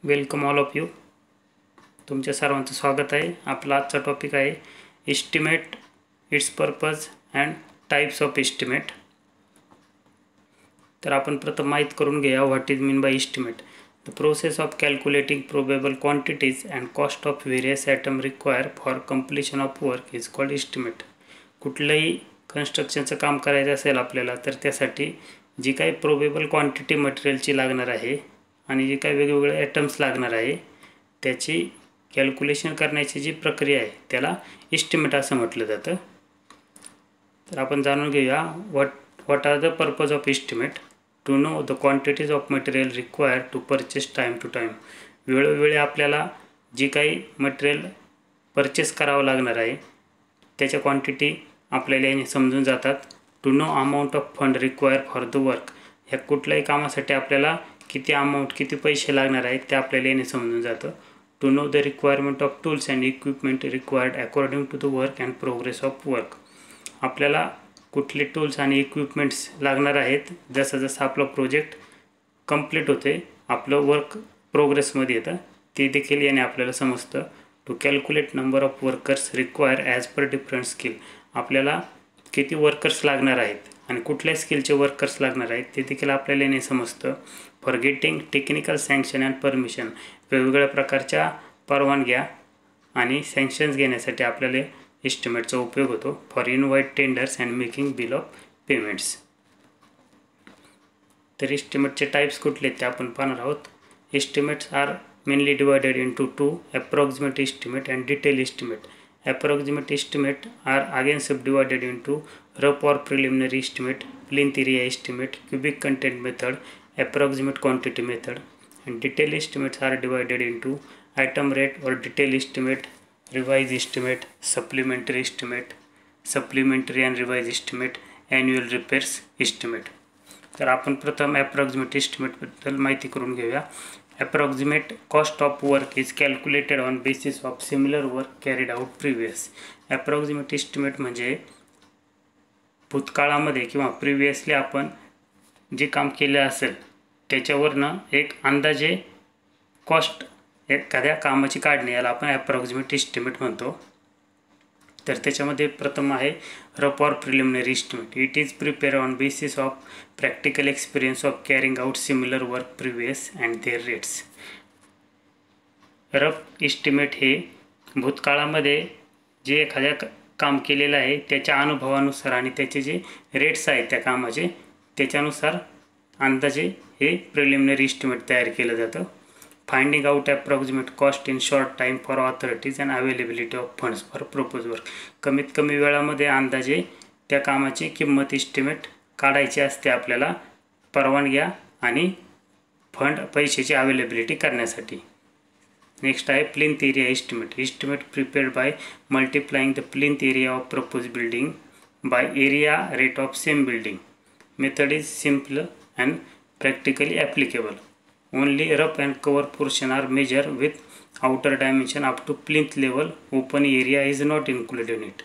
Welcome all of you. तुमच्या सर्वांचं स्वागत आहे. आपला आजचा टॉपिक आहे estimate, it's purpose and types of estimate. तर आपण प्रथम माहीत करून घेऊया what is mean by estimate. The process of calculating probable quantities and cost of various item require for completion of work is called estimate. कुठलंही कन्स्ट्रक्शनचं काम करायचं असेल आपल्याला तर त्यासाठी जी काही प्रोबेबल क्वांटिटी मटेरियलची लागणार आहे आणि जे काही वेगवेगळे आयटम्स लागणार आहे त्याची कॅल्क्युलेशन करण्याची जी प्रक्रिया आहे त्याला एस्टिमेट असं म्हटलं जातं. तर आपण जाणून घेऊया what are the purpose of estimate. To know the quantities of material required to purchase time to time. वेळोवेळी आपल्याला जी काही मटेरियल परचेस करावं लागणार आहे त्याच्या क्वांटिटी आपल्याला याने समजून जातात. To know amount of fund require for the work. ह्या कुठल्याही कामासाठी आपल्याला किती अमाऊंट किती पैसे लागणार आहेत ते आपल्याला याने समजून जातं. To know the requirement of tools and equipment required according to the work and progress of work. आपल्याला कुठले टूल्स आणि इक्विपमेंट्स लागणार आहेत जसं जसं आपलं प्रोजेक्ट कंप्लीट होते आपलं वर्क प्रोग्रेसमध्ये येतं ते देखील याने आपल्याला समजतं. To calculate number of workers require as per different skill. आपल्याला किती वर्कर्स लागणार आहेत आणि कुठल्या स्किलचे वर्कर्स लागणार आहेत ते देखील आपल्याला याने समजतं. For getting technical sanction and permission. वेगवेगळ्या प्रकारच्या परवानग्या आणि सँक्शन्स घेण्यासाठी आपल्याला एस्टिमेटचा उपयोग होतो. For invite tenders and making bill of payments. तर एस्टिमेटचे टाईप्स कुठले ते आपण पाहणार आहोत. Estimates are mainly divided into two, approximate estimate and detail estimate. Approximate estimate are again subdivided into rough or preliminary estimate, plinth area estimate, cubic content method, approximate quantity method, and detail estimates are divided into item rate or detail estimate, revised estimate, supplementary estimate, supplementary and revised estimate, annual repairs estimate. तर आपण प्रथम approximate estimate बद्दल माहिती करून घेऊया. Approximate cost of work is calculated on basis of similar work carried out previous. Approximate estimate म्हणजे भूतकाळामध्ये किंवा प्रिव्हियसली आपण जे काम केले असेल त्याच्यावरनं एक अंदाजे कॉस्ट एखाद्या कामाची काढणे याला आपण ॲप्रॉक्सिमेट एस्टिमेट म्हणतो. तर त्याच्यामध्ये प्रथम आहे rough or preliminary estimate. It is prepare on basis of practical experience of carrying out similar work previous and their rates. Rough estimate हे भूतकाळामध्ये जे एखाद्या काम केलेलं आहे त्याच्या अनुभवानुसार आणि त्याचे जे रेट्स आहेत त्या कामाचे त्याच्यानुसार अंदाजे हे प्रिलिमिनरी एस्टिमेट तयार केलं जातं. Finding out approximate cost in short time for authorities and availability of funds for propose work. कमीत कमी वेळामध्ये अंदाजे त्या कामाची किंमत एस्टिमेट काढायची असते आपल्याला परवानग्या आणि फंड पैशाची अवेलेबिलिटी करण्यासाठी. नेक्स्ट आहे plinth area estimate. Estimate prepared by multiplying the plinth area of propose building by area rate of same building. Method is simple and practically applicable. Only rough and cover portion are measured with outer dimension up to plinth level. Open area is not included in it.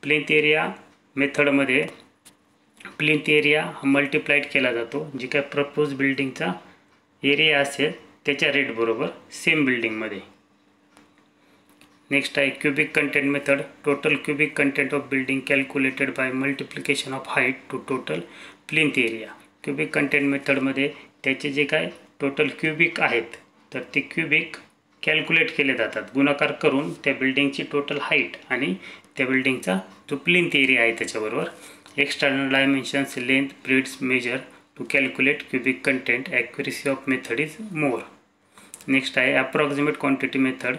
Plinth area मेथडमध्ये plinth area हा multiplied केला जातो. जी काय propose बिल्डिंगचा area असेल त्याच्या rate बरोबर same बिल्डिंगमध्ये. नेक्स्ट आहे cubic content method. Total cubic content of building calculated by multiplication of height to total plinth area. Cubic content मेथडमध्ये त्याचे जे काय टोटल क्युबिक आहेत तर ते क्युबिक कॅल्क्युलेट केले जातात गुणाकार करून त्या बिल्डिंगची टोटल हाईट आणि त्या बिल्डिंगचा जो प्लिंथ एरिया आहे त्याच्याबरोबर. External dimensions length breadth measure to calculate cubic content. Accuracy of method is more. Next आहे approximate quantity method.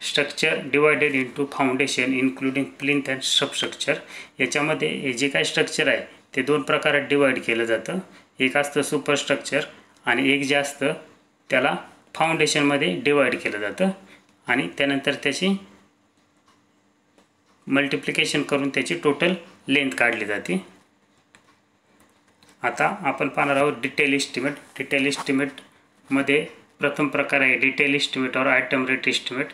Structure divided into foundation including plinth and substructure. याच्यामध्ये हे जे काय स्ट्रक्चर आहे ते दोन प्रकारात डिवाईड केलं जातं. एक असतं सुपरस्ट्रक्चर आणि एक जे असतं त्याला फाउंडेशनमध्ये डिवाईड केलं जातं आणि त्यानंतर त्याची मल्टिप्लिकेशन करून त्याची टोटल लेंथ काढली जाते. आता आपण पाहणार आहोत डिटेल एस्टिमेट. डिटेल एस्टिमेटमध्ये प्रथम प्रकार आहे डिटेल एस्टिमेट और item rate estimate.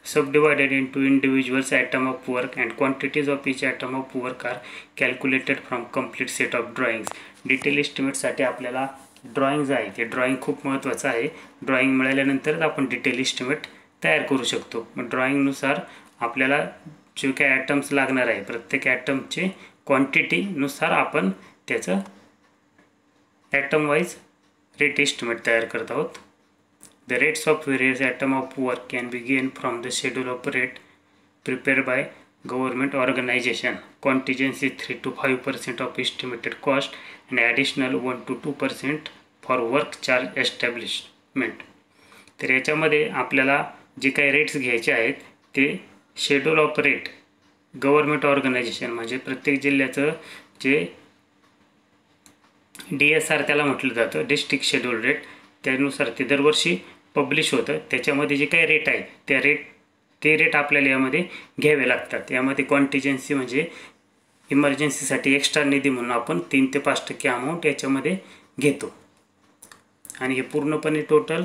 subdivided into individuals item of work and quantities of each item of work are calculated from complete set of drawings. Detail एस्टिमेटसाठी आपल्याला ड्रॉइंग आहे ते ड्रॉइंग खूप महत्त्वाचं आहे. ड्रॉइंग मिळाल्यानंतरच आपण डिटेल इस्टिमेट तयार करू शकतो. मग ड्रॉइंगनुसार आपल्याला जे काही ॲटम्स लागणार आहे प्रत्येक ॲटमचे क्वांटिटीनुसार आपण त्याचं ॲटम वाईज रेट इस्टिमेट तयार करत आहोत. The rates of various item of work can be gain from the schedule of rate prepared by government organization. Contingency 3 to 5% of estimated cost and additional 1 to 2% for work charge establishment. तर याच्यामध्ये आपल्याला जे काही rates घ्यायचे आहेत ते schedule of rate government organization म्हणजे प्रत्येक जिल्ह्याचं जे DSR त्याला म्हटलं जातं, डिस्ट्रिक्ट शेड्यूल रेट, त्यानुसार ते दरवर्षी पब्लिश होतं. त्याच्यामध्ये जे काही रेट आहे ते रेट आपल्याला यामध्ये घ्यावे लागतात. यामध्ये कॉन्टिजन्सी म्हणजे इमर्जन्सीसाठी एक्स्ट्रा निधी म्हणून आपण 3 ते 5% अमाऊंट याच्यामध्ये घेतो. आणि हे पूर्णपणे टोटल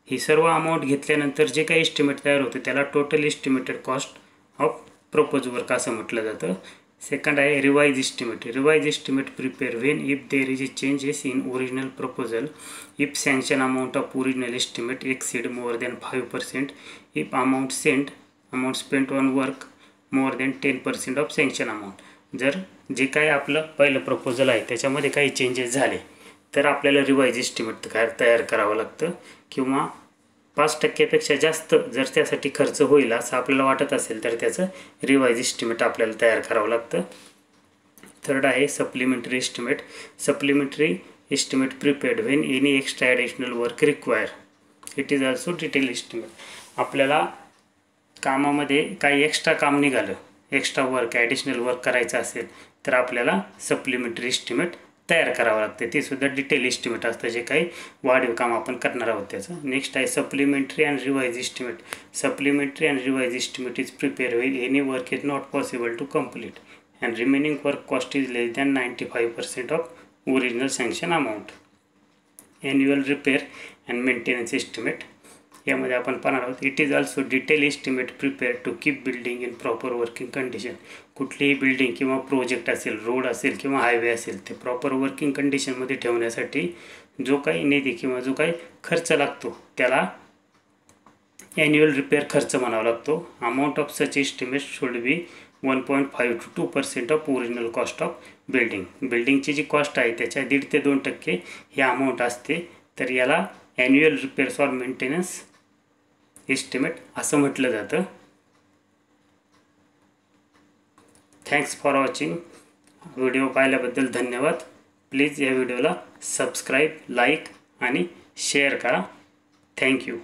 ही सर्व अमाऊंट घेतल्यानंतर जे काही एस्टिमेट तयार होतं त्याला total estimated cost of propose work असं म्हटलं जातं. सेकंड आहे revise estimate. Revise estimate prepare when if there is changes in original proposal, if sanction amount of original estimate exceed more than 5%, if amount spent on work more than 10% of sanction amount. जर जे काही आपलं पहिलं proposal आहे त्याच्यामध्ये काही changes झाले तर आपल्याला रिवाइज इस्टिमेट तयार करावं लागतं. किंवा 5%पेक्षा जास्त जर त्यासाठी खर्च होईल असं आपल्याला वाटत असेल तर त्याचं रिवाइज इस्टिमेट आपल्याला तयार करावं लागतं. थर्ड आहे supplementary estimate. Supplementary estimate prepared when any extra additional work require. It is also detail estimate. आपल्याला कामामध्ये काही एक्स्ट्रा काम निघालं, एक्स्ट्रा वर्क ॲडिशनल वर्क करायचं असेल तर आपल्याला सप्लिमेंटरी इस्टिमेट तयार करावं लागते. ते सुद्धा डिटेल इस्टिमेट असतं जे काही वाढीव काम आपण करणार आहोत त्याचं. नेक्स्ट आहे supplementary and revise estimate. Supplementary and revise estimate is prepare when any work is not possible to complete and remaining work cost is less than 95% of original sanction amount. Annual repair and maintenance estimate यामध्ये आपण पाहणार आहोत. It is also detail estimate prepare to keep building in proper working condition. कुठलीही building किंवा project असेल, road असेल किंवा highway असेल ते प्रॉपर वर्किंग कंडिशनमध्ये ठेवण्यासाठी जो काही निधी किंवा जो काही खर्च लागतो त्याला ॲन्युअल रिपेअर खर्च म्हणावा लागतो. Amount of such estimate should be 1.5 to 2% of original cost of building. बिल्डिंगची जी कॉस्ट आहे त्याच्या 1.5 ते 2% ही अमाऊंट असते. तर याला annual repairs or maintenance estimate असं म्हटलं जातं. Thanks for watching. व्हिडिओ पाहिल्याबद्दल धन्यवाद. प्लीज या व्हिडिओला सबस्क्राईब, लाईक आणि शेअर करा. थँक्यू.